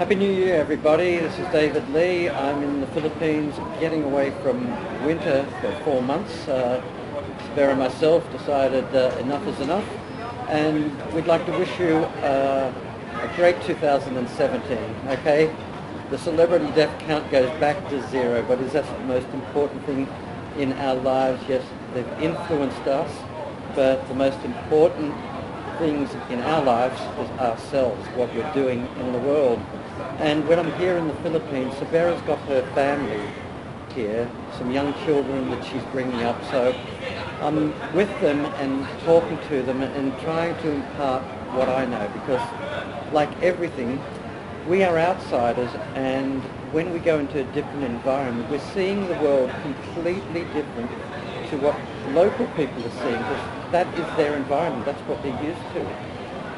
Happy New Year, everybody. This is David Lee. I'm in the Philippines getting away from winter for 4 months. Sabera and myself decided enough is enough, and we'd like to wish you a great 2017, okay? The celebrity death count goes back to 0, but is that the most important thing in our lives? Yes, they've influenced us, but the most important things in our lives is ourselves, what we're doing in the world. And when I'm here in the Philippines, Sabera's got her family here, some young children that she's bringing up, so I'm with them and talking to them and trying to impart what I know, because like everything, we are outsiders, and when we go into a different environment, we're seeing the world completely different to what local people are seeing, because that is their environment, that's what they're used to.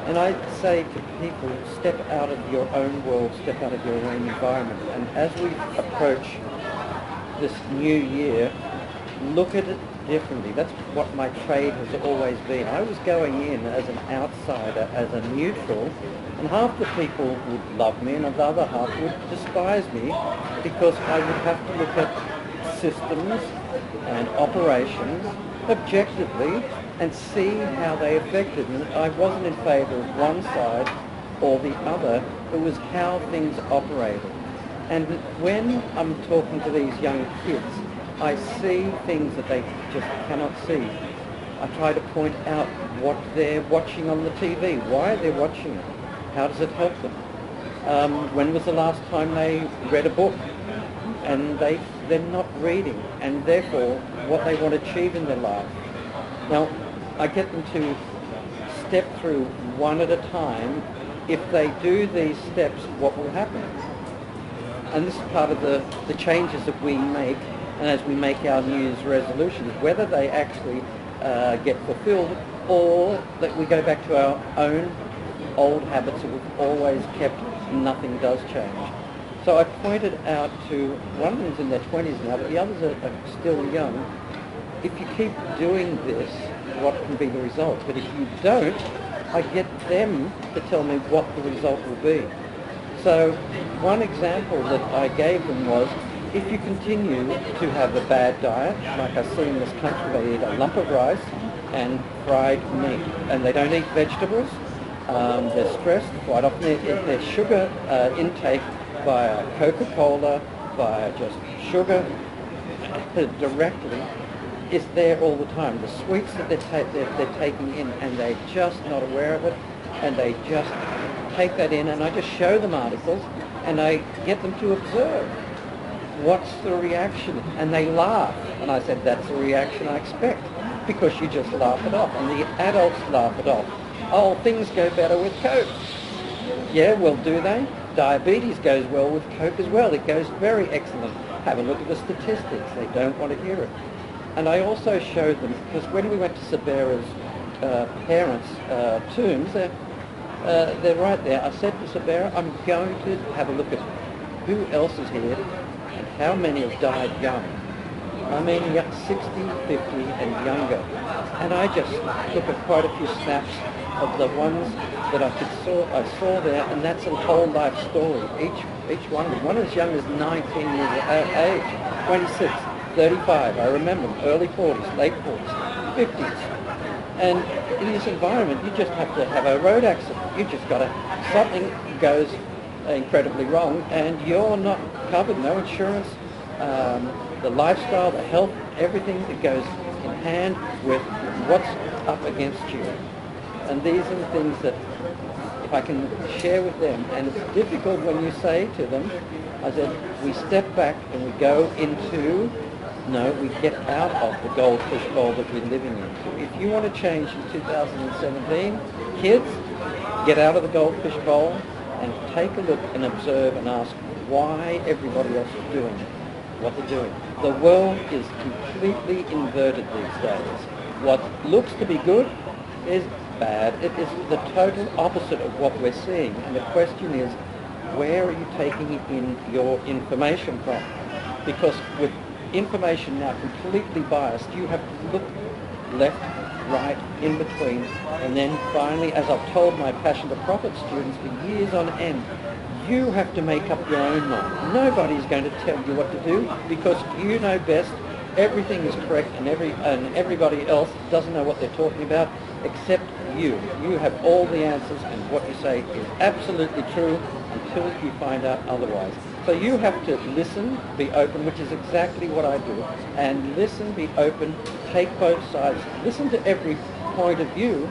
And I say to people, step out of your own world, step out of your own environment. And as we approach this new year, look at it differently. That's what my trade has always been. I was going in as an outsider, as a neutral, and half the people would love me and the other half would despise me, because I would have to look at systems and operations objectively and see how they affected. And I wasn't in favour of one side or the other. It was how things operated. And when I'm talking to these young kids, I see things that they just cannot see. I try to point out what they're watching on the TV, why they're watching it, how does it help them. When was the last time they read a book? And they're not reading, and therefore what they want to achieve in their life. Now, I get them to step through one at a time. If they do these steps, what will happen? And this is part of the changes that we make, and as we make our New Year's resolutions, whether they actually get fulfilled or that we go back to our own old habits that we've always kept, nothing does change. So I pointed out to one of them's in their 20s now, but the others are still young. If you keep doing this, what can be the result? But if you don't, I get them to tell me what the result will be. So one example that I gave them was, if you continue to have a bad diet, like I see in this country, they eat a lump of rice and fried meat, and they don't eat vegetables. They're stressed. Quite often their sugar intake via Coca-Cola, via just sugar directly, is there all the time. The sweets that they're taking in, and they're just not aware of it, and they just take that in, and I just show them articles, and I get them to observe what's the reaction, and they laugh. And I said, that's the reaction I expect, because you just laugh it off, and the adults laugh it off. Oh, things go better with Coke. Yeah, well, do they? Diabetes goes well with Coke as well. It goes very excellent. Have a look at the statistics. They don't want to hear it. And I also showed them, because when we went to Sabera's parents' tombs, they're right there. I said to Sabera, I'm going to have a look at who else is here and how many have died young. I mean, 60, 50 and younger. And I just took quite a few snaps of the ones that I saw there, and that's a whole life story. Each one as young as 19 years of age, 26, 35, I remember them, early 40s, late 40s, 50s. And in this environment, you just have to have a road accident. You just got to, something goes incredibly wrong, and you're not covered, no insurance, the lifestyle, the health, everything that goes in hand with what's up against you. And these are the things that if I can share with them, and it's difficult when you say to them, I said, we step back and we go into, no, we get out of the goldfish bowl that we're living into. If you want to change in 2017, kids, get out of the goldfish bowl and take a look and observe and ask why everybody else is doing what they're doing. The world is completely inverted these days. What looks to be good is bad. It is the total opposite of what we're seeing. And the question is, where are you taking in your information from? Because with information now completely biased, you have to look left, right, in between, and then finally, as I've told my Passion to Profit students for years on end, You have to make up your own mind. Nobody's going to tell you what to do because you know best. Everything is correct and everybody else doesn't know what they're talking about except you. You have all the answers and what you say is absolutely true until you find out otherwise. So you have to listen, be open, which is exactly what I do, and listen, be open, take both sides, listen to every point of view,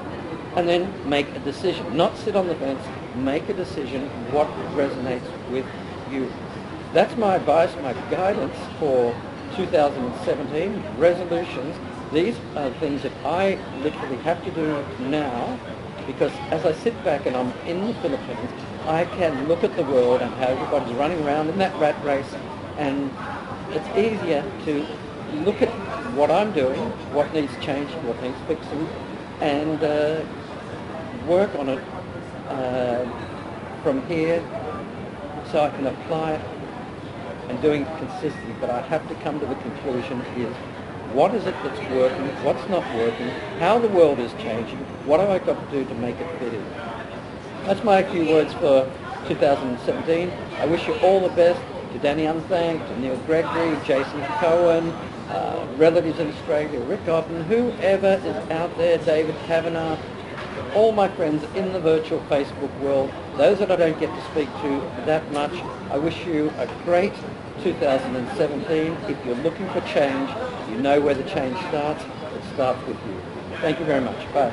and then make a decision. Not sit on the fence, make a decision what resonates with you. That's my advice, my guidance for 2017 resolutions. These are things that I literally have to do now because as I sit back and I'm in the Philippines, I can look at the world and how everybody's running around in that rat race, and it's easier to look at what I'm doing, what needs changing, what needs fixing, and work on it from here so I can apply it and doing it consistently. But I have to come to the conclusion is what is it that's working, what's not working, how the world is changing, what have I got to do to make it fit in. That's my few words for 2017. I wish you all the best. To Danny Unthank, to Neil Gregory, Jason Cohen, relatives in Australia, Rick Otten, whoever is out there, David Kavanagh, all my friends in the virtual Facebook world, those that I don't get to speak to that much, I wish you a great 2017. If you're looking for change, you know where the change starts. It starts with you. Thank you very much. Bye.